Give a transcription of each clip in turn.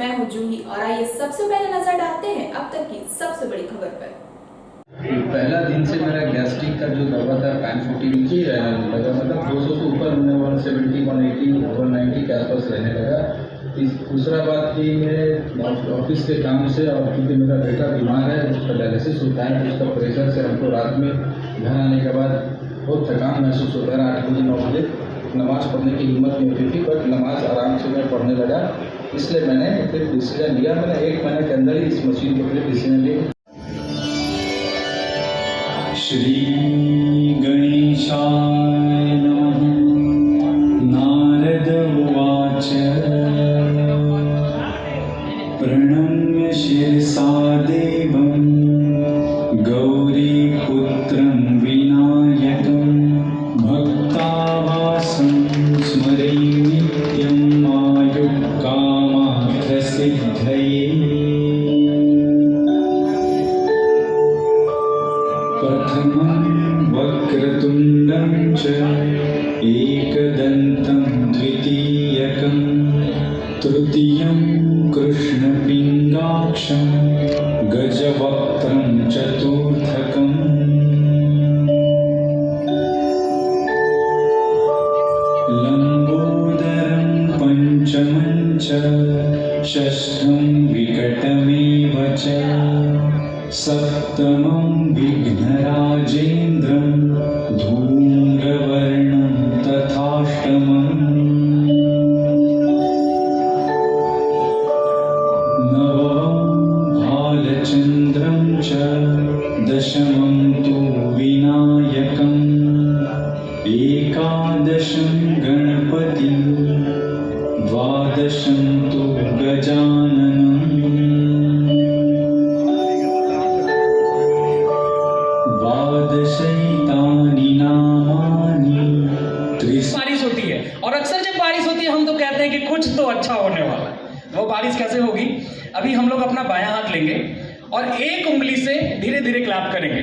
मैं हूं जूही और आइए सबसे पहले नजर डालते हैं अब तक की सबसे बड़ी खबर पर। पहला दिन से मेरा गैस्ट्रिक का जो दवा था पैन 40 नीचे ही रहने लगा, मतलब 200 से ऊपर 170, 180, ओवर 90 के आसपास रहने लगा। दूसरा बात कि मैं ऑफिस के काम से, और क्योंकि मेरा बेटा बीमार है, उसका डायलिसिस होता है, तो उसका प्रेशर से हमको रात में घर आने के बाद बहुत थकान महसूस होता है। 8 बजे 9 बजे नमाज़ पढ़ने की हिम्मत नहीं होती थी, बट नमाज आराम से मैं पढ़ने लगा। इसलिए मैंने फिर डिसीजन लिया, मैंने 1 महीने के अंदर ही इस मशीन को फिर डिसीजन लिया। श्री गणेशाय नमः। नारद उवाच प्रणम्य शिरसा देवं गौरीपुत्रं विनायकं भक्तावासं स्मरे नित्यं आयुक्कामार्थसिद्धये। प्रथमं वक्रतुण्डं च एकदन्तं द्वितीयकं तृतीयं कृष्णपिङ्गाक्षं गजवक्त्रं चतुर्थकम्। लम्बोदरं पञ्चमं च षष्ठं विकटमेव च सप्तमं विघ्नराजेन्द्रं धूम्रवर्णं तथाष्टमम्। नवमं भालचन्द्रं च दशमं तु विनायकम् एकादशं गणपतिं द्वादशं तु गजाननम्। बारिश होती है और अक्सर जब बारिश होती है हम तो कहते हैं कि कुछ तो अच्छा होने वाला है। वो बारिश कैसे होगी? अभी हम लोग अपना बायां हाथ लेंगे और एक उंगली से धीरे धीरे क्लैप करेंगे।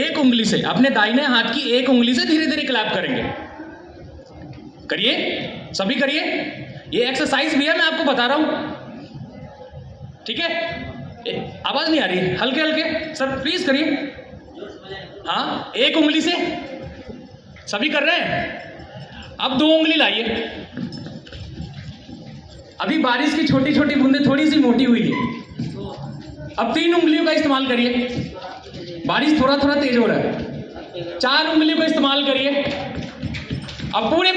एक उंगली से, अपने दाहिने हाथ की एक उंगली से धीरे धीरे क्लैप करेंगे। करिए, सभी करिए। ये एक्सरसाइज भी है, मैं आपको बता रहा हूं, ठीक है? आवाज नहीं आ रही, हल्के हल्के सर प्लीज करिए। हाँ, एक उंगली से सभी कर रहे हैं। अब 2 उंगली लाइए। अभी बारिश की छोटी छोटी बूंदें थोड़ी सी मोटी हुई है। अब 3 उंगलियों का इस्तेमाल करिए। बारिश थोड़ा थोड़ा तेज हो रहा है। 4 उंगलियों का इस्तेमाल करिए। अब पूरे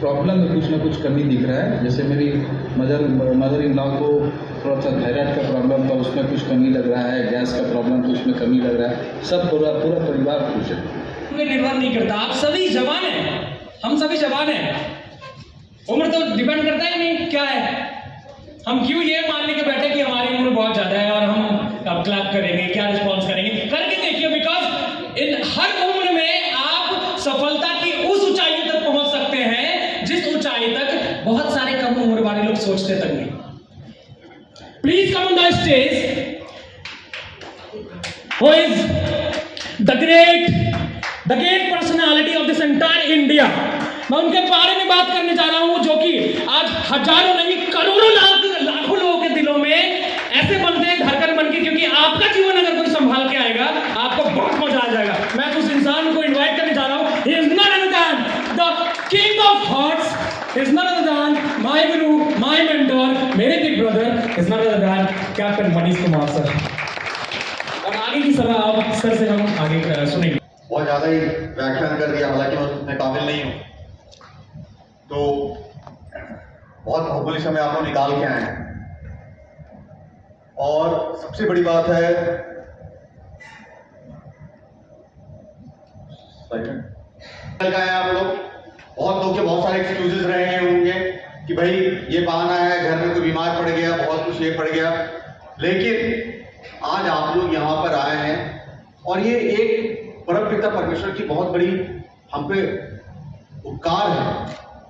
प्रॉब्लम में कुछ ना कुछ कमी दिख रहा है। जैसे मेरी मदर इन लॉ को थोड़ा सा थायराइड का प्रॉब्लम था, उसमें कुछ कमी लग रहा है। गैस का प्रॉब्लम था, उसमें कमी लग रहा है। सब पूरा परिवार खुश है। निर्भर नहीं करता, आप सभी जवान हैं, हम सभी जवान हैं। उम्र तो डिपेंड करता ही नहीं क्या है। हम क्यों ये मानने के बैठे कि हमारी उम्र बहुत ज्यादा है और हम अब क्लैप करेंगे, क्या रिस्पॉन्स करेंगे? करके देखिए, बिकॉज इन हर उम्र में आप सफलता की उस ऊंचाई तक पहुंच सकते हैं जिस ऊंचाई तक बहुत सारे कम उम्र वाले लोग सोचते तक नहीं। Please come on the stage who is the great personality of this entire India. मैं उनके बारे में बात करने जा रहा हूं जो कि आज हजारों नहीं करोड़ों लाखों लोगों के दिलों में ऐसे बनते हैं धड़कन बन के, क्योंकि आपका जीवन अगर कोई संभाल के आएगा आपको बहुत मजा आ जाएगा। मैं उस इंसान को इनवाइट करने जा रहा हूं। He is not other than the king of hearts, is not other than my Guru, my mentor, मेरे big brother, is not other than captain Manish Kumar sir. और आगे की सभा आप सर से हम आगे सुनेंगे। बहुत ज़्यादा ही व्याख्यान कर दिया, हालांकि मैं उतने काबिल नहीं हूँ, तो बहुत बहुमूल्य समय आप लोग निकाल के आए हैं। और सबसे बड़ी बात है, आप लोग बहुत लोग के बहुत सारे एक्सक्यूजेस रहे होंगे कि भाई ये बहाना है, घर में कोई बीमार पड़ गया, बहुत कुछ ये पड़ गया। लेकिन आज आप लोग यहाँ पर आए हैं और ये एक परमपिता परमेश्वर की बहुत बड़ी हम पे उपकार है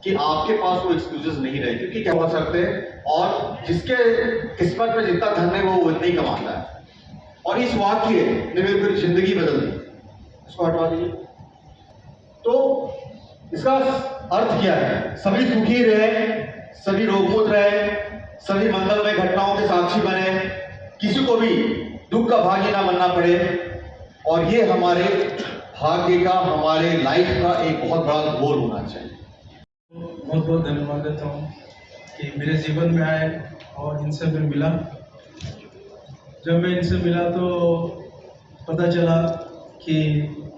कि आपके पास वो एक्सक्यूजेस नहीं रहे, क्योंकि क्या हो सकते हैं और जिसके किस्मत में जितना धन है वो उतना ही कमाता है। और इस वाक्य ने मेरी पूरी जिंदगी बदल दी। इसको हटवा दीजिए। तो इसका अर्थ क्या है? सभी सुखी रहे, सभी रोगमुक्त रहे, सभी मंगलमय घटनाओं के साक्षी बने, किसी को भी दुख का भागी ना बनना पड़े। और ये हमारे भाग्य का, हमारे लाइफ का एक बहुत बड़ा गोल होना चाहिए। बहुत बहुत धन्यवाद देता हूँ कि मेरे जीवन में आए और इनसे मैं मिला। जब मैं इनसे मिला तो पता चला कि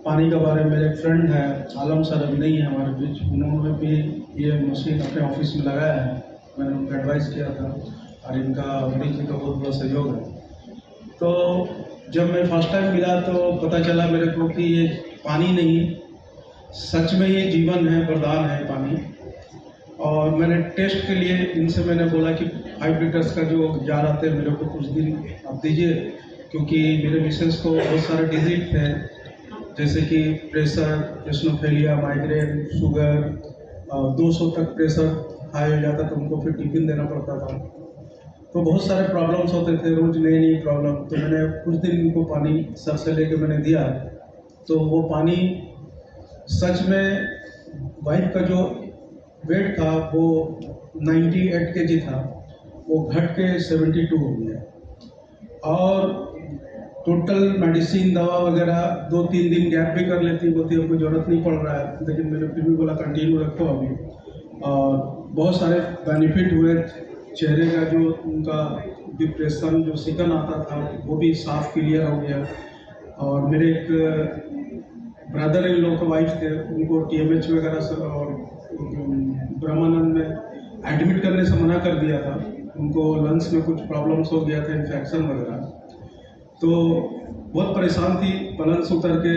पानी के बारे में एक फ्रेंड है, आलम सर अभी नहीं है हमारे बीच, उन्होंने भी ये मशीन अपने ऑफिस में लगाया है। मैंने उनको एडवाइस किया था और इनका मोदी जी का बहुत बड़ा सहयोग है। तो जब मैं फर्स्ट टाइम मिला तो पता चला मेरे को कि ये पानी नहीं, सच में ये जीवन है, वरदान है पानी। और मैंने टेस्ट के लिए इनसे मैंने बोला कि 5 लीटर्स का जो जार आते हैं मेरे को कुछ दिन आप दीजिए, क्योंकि मेरे मिसेस को बहुत सारे डिजीज थे, जैसे कि प्रेशर, एस्नोफेलिया, माइग्रेन, शुगर, 200 तक प्रेशर हाई हो जाता तो उनको फिर टिफिन देना पड़ता था। तो बहुत सारे प्रॉब्लम्स होते थे, रोज नई नई प्रॉब्लम। तो मैंने कुछ दिन इनको पानी सर से लेके मैंने दिया, तो वो पानी सच में वाइफ का जो वेट था वो 98 kg था, वो घट के 72 हो गया। और टोटल मेडिसिन, दवा वगैरह 2-3 दिन गैप भी कर लेती होती, हमको ज़रूरत नहीं पड़ रहा है, लेकिन मैंने फिर भी बोला कंटिन्यू रखो अभी। और बहुत सारे बेनिफिट हुए। चेहरे का जो उनका डिप्रेशन, जो सिकन आता था, वो भी साफ क्लियर हो गया। और मेरे एक ब्रदर इन लोग का वाइफ थे, उनको TMH वगैरह से और ब्रह्मानंद में एडमिट करने से मना कर दिया था। उनको लंग्स में कुछ प्रॉब्लम्स हो गया था, इन्फेक्शन वगैरह। तो बहुत परेशान थी, पलंग से उतर के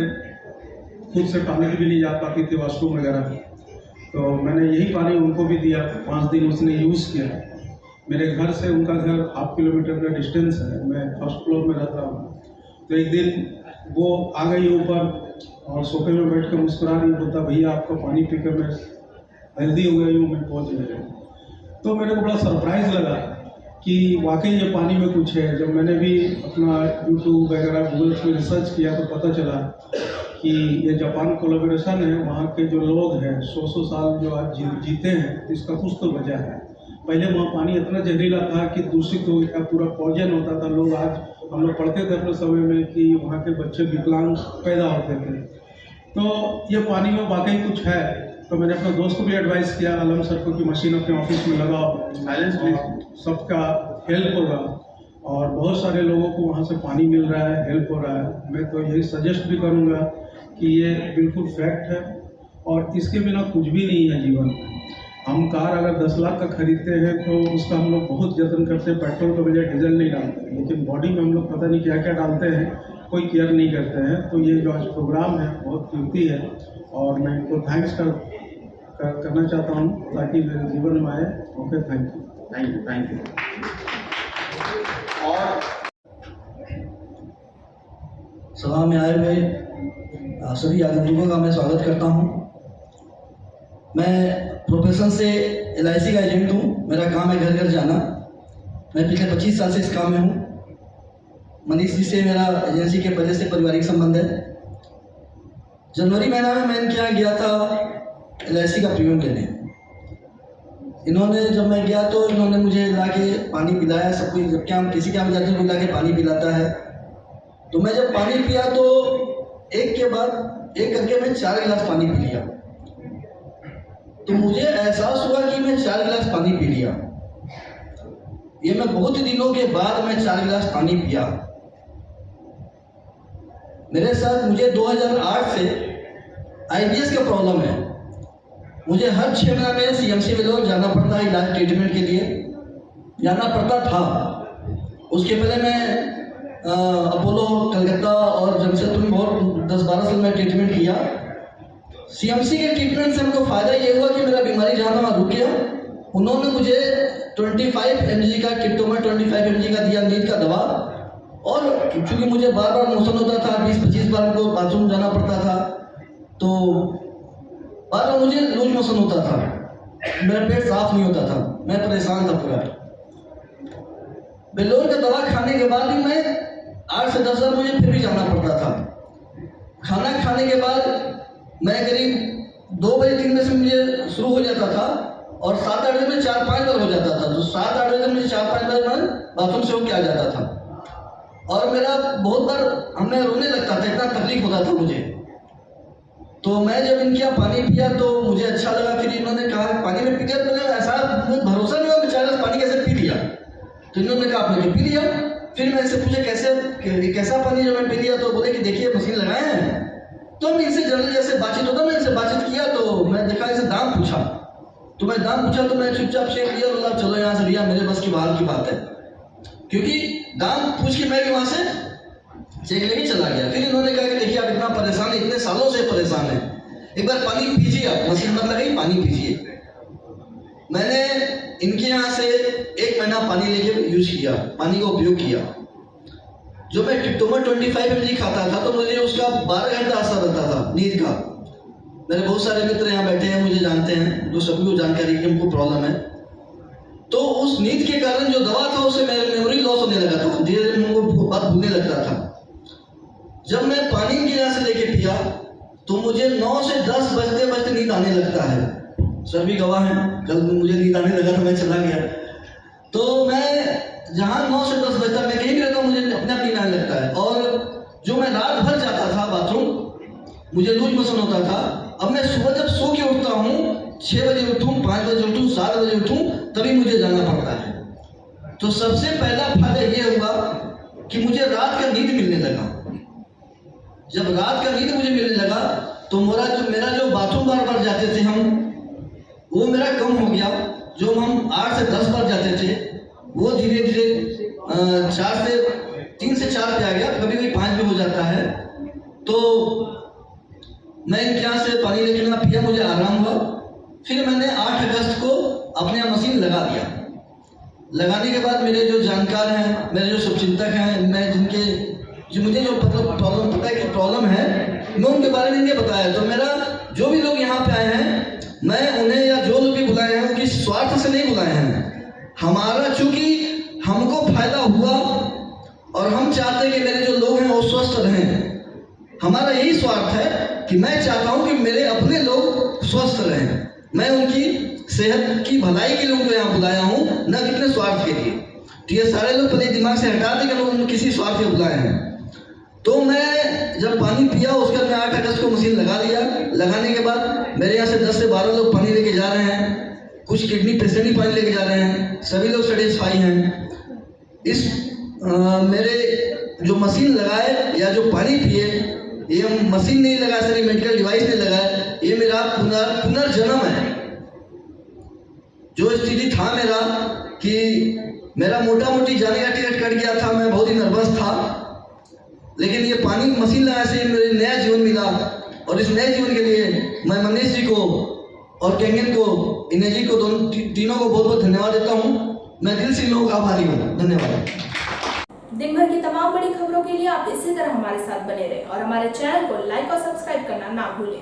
खुद से टॉयलेट भी नहीं जा पाती थी, वॉशरूम वगैरह। तो मैंने यही पानी उनको भी दिया। 5 दिन उसने यूज़ किया। मेरे घर से उनका घर 1/2 किलोमीटर का डिस्टेंस है, मैं फर्स्ट फ्लोर में रहता हूँ। तो एक दिन वो आ गई ऊपर और सोफे में बैठ कर मुस्कुरा रही, बोलता भैया आपका पानी पीकर मैं हेल्दी हो गई हूँ, मैं पहुँच गया। तो मेरे को बड़ा सरप्राइज़ लगा कि वाकई ये पानी में कुछ है। जब मैंने भी अपना यूट्यूब वगैरह गूगल पे रिसर्च किया तो पता चला कि ये जापान कोलैबोरेशन है। वहाँ के जो लोग हैं 100 साल जो आज जीते हैं, इसका कुछ तो वजह है। पहले वहाँ पानी इतना जहरीला था कि दूषित हो गया, पूरा पॉइजन होता था। लोग आज हम लोग पढ़ते थे अपने समय में कि वहाँ के बच्चे विकलांग पैदा होते थे। तो ये पानी में वाकई कुछ है। तो मैंने अपने दोस्त को भी एडवाइस किया, आलम सर को, कि मशीन अपने ऑफिस में लगाओ, साइलेंस प्लीज, सबका हेल्प होगा। और बहुत सारे लोगों को वहाँ से पानी मिल रहा है, हेल्प हो रहा है। मैं तो यही सजेस्ट भी करूँगा कि ये बिल्कुल फैक्ट है और इसके बिना कुछ भी नहीं है जीवन में। हम कार अगर 10 लाख का खरीदते हैं तो उसका हम लोग बहुत जतन करते हैं, पेट्रोल के बजाय डीजल नहीं डालते हैं, लेकिन बॉडी में हम लोग पता नहीं क्या क्या डालते हैं, कोई केयर नहीं करते हैं। तो ये जो आज प्रोग्राम है बहुत कीमती है और मैं इनको थैंक्स करना चाहता हूँ ताकि मेरे जीवन में आए। Okay, thank you. और सभा में आए हुए सभी आगंतुकों का मैं स्वागत करता हूं। मैं प्रोफेशन से LIC का एजेंट हूं। मेरा काम है घर घर जाना। मैं पिछले 25 साल से इस काम में हूं। मनीष जी से मेरा एजेंसी के पहले से पारिवारिक संबंध है। जनवरी महीना में मैं इनके यहाँ गया था LIC का प्रीमियम लेने। इन्होंने, जब मैं गया तो इन्होंने मुझे ला के पानी पिलाया। सब कोई जब क्या हम किसी के यहाँ जाते हैं, कोई ला के पानी पिलाता है। तो मैं जब पानी पिया तो एक के बाद एक करके मैं 4 गिलास पानी पी लिया। तो मुझे एहसास हुआ कि मैं 4 गिलास पानी पी लिया। ये मैं बहुत दिनों के बाद मैं 4 गिलास पानी पिया। मेरे साथ मुझे 2008 से IBS का प्रॉब्लम है। मुझे हर 6 महीने में CMC वेलोर जाना पड़ता है, इलाज ट्रीटमेंट के लिए जाना पड़ता था। उसके पहले मैं अपोलो कलकत्ता और जमशेदपुर में बहुत 10-12 साल में ट्रीटमेंट किया। CMC के ट्रीटमेंट से हमको फ़ायदा ये हुआ कि मेरा बीमारी जाना रुक गया। उन्होंने मुझे 25 mg का किप्टोमा 25 mg का दिया, नींद का दवा। और क्योंकि मुझे बार बार मोशन होता था, 20-25 बार हमको बाथरूम जाना पड़ता था, तो बार बार मुझे लूज मोशन होता था। मेरा पेट साफ नहीं होता था, मैं परेशान था पूरा। बेलोर का दवा खाने के बाद भी मैं 8 से 10 बार मुझे फिर भी जाना पड़ता था। खाना खाने के बाद मैं करीब 2 बजे 3 बजे से मुझे शुरू हो जाता था और 7-8 बजे में 4-5 बार हो जाता था। तो 7-8 बजे मुझे 4-5 बार मैं बाथरूम से होकर आ जाता था और मेरा बहुत बार हमें रोने लगता था, इतना तकलीफ होता था मुझे। तो मैं जब इनके यहाँ पानी पिया तो मुझे अच्छा लगा। फिर इन्होंने कहा पानी में पी लिया, तो मैंने ऐसा भरोसा नहीं हुआ बेचारा पानी कैसे पी लिया। तो इन्होंने कहा आपने पी लिया। फिर मैं इनसे पूछा कैसा पानी जो मैं पी लिया, तो बोले कि देखिए मशीन लगाए हैं। तो मैं इनसे जनरल जैसे बातचीत होता, मैं इनसे बातचीत किया तो मैं देखा इनसे दाम पूछा, तो मैं दाम पूछा तो मैं चुपचाप शेख लिया, बोला चलो यहाँ से लिया, मेरे बस की बाहर की बात है। क्योंकि दाम पूछ के मैं भी वहाँ से चेक लेके चला गया। फिर इन्होंने कहा कि देखिए आप इतना परेशान है, इतने सालों से परेशान है, एक बार पानी पीजिए, आप मशीन मत लगाइए, पानी पीजिए। मैंने इनके यहाँ से 1 महीना पानी लेके यूज किया, पानी का उपयोग किया। जो मैं टिप्टोमर 25 mg खाता था तो मुझे उसका 12 घंटा असर रहता था नींद का। मेरे बहुत सारे मित्र यहाँ बैठे हैं, मुझे जानते हैं, जो सभी को जानकारी है कि उनको प्रॉब्लम है। तो उस नींद के कारण जो दवा था उससे मेरे मेमोरी लॉस होने लगा था, धीरे धीरे मुझको बात भूलने लगता था। जब मैं पानी के यहाँ से लेके पिया तो मुझे 9 से 10 बजते नींद आने लगता है। सर भी गवाह हैं, कल मुझे नींद आने लगा तो मैं चला गया। तो मैं जहाँ 9 से 10 बजता मैं कहीं भी रहता हूँ, मुझे अपने आप नींद आने लगता है। और जो मैं रात भर जाता था बाथरूम, मुझे लूज मोशन होता था। अब मैं सुबह जब सो के उठता हूँ, 6 बजे उठूँ, 5 बजे उठूँ, 7 बजे उठूँ, तभी मुझे जाना पड़ता है। तो सबसे पहला फायदा ये हुआ कि मुझे रात का नींद मिलने लगा। जब रात का नींद मुझे मिलने लगा तो मेरा जो बाथरूम बार जाते थे हम, वो मेरा कम हो गया। जो हम 8 से 10 बार जाते थे वो धीरे धीरे 3 से 4 पे आ गया, कभी कभी 5 भी हो जाता है। तो मैं इनके यहाँ से पानी लेके ना पिया, मुझे आराम हुआ। फिर मैंने 8 अगस्त को अपने यहाँ मशीन लगा दिया। लगाने के बाद मेरे जो जानकार हैं, मेरे जो शुभचिंतक हैं, मुझे जो प्रॉब्लम पता है कि प्रॉब्लम है, मैं उनके बारे में नहीं बताया। तो मेरा जो भी लोग यहाँ पे आए हैं, मैं उन्हें या जो लोग भी बुलाए हैं उनकी स्वार्थ से नहीं बुलाए हैं। हमारा चूंकि हमको फायदा हुआ और हम चाहते हैं कि मेरे जो लोग हैं वो स्वस्थ रहें। हमारा यही स्वार्थ है कि मैं चाहता हूं कि मेरे अपने लोग स्वस्थ रहें। मैं उनकी सेहत की भलाई के लिए उनको यहाँ बुलाया हूँ, न कितने स्वार्थ के लिए। तो ये सारे लोग पहले दिमाग से हटा दें कि लोग किसी स्वार्थ के बुलाए हैं। तो मैं जब पानी पिया उसके बाद मैं 8 अगस्त को मशीन लगा दिया। लगाने के बाद मेरे यहाँ से 10 से 12 लोग पानी लेके जा रहे हैं, कुछ किडनी पेशेंट ही पानी लेके जा रहे हैं, सभी लोग सेटिस्फाई हैं। इस मेरे जो मशीन लगाए या जो पानी पिए, ये मशीन नहीं लगा सर, मेडिकल डिवाइस नहीं लगाया, ये मेरा पुनर्जन्म है। जो स्थिति था मेरा कि मेरा मोटा मोटी जाने का टिकट कट गया था, मैं बहुत ही नर्वस था, लेकिन ये पानी मशीन लगाने से मेरे नया जीवन मिला। और इस नए जीवन के लिए मैं मनीष जी को और केंगन को, इन्हें जी को, तीनों को बहुत बहुत धन्यवाद देता हूँ। मैं दिल से इन लोगों का आभारी हूँ। धन्यवाद। दिन भर की तमाम बड़ी खबरों के लिए आप इसी तरह हमारे साथ बने रहें और हमारे चैनल को लाइक और सब्सक्राइब करना ना भूलें।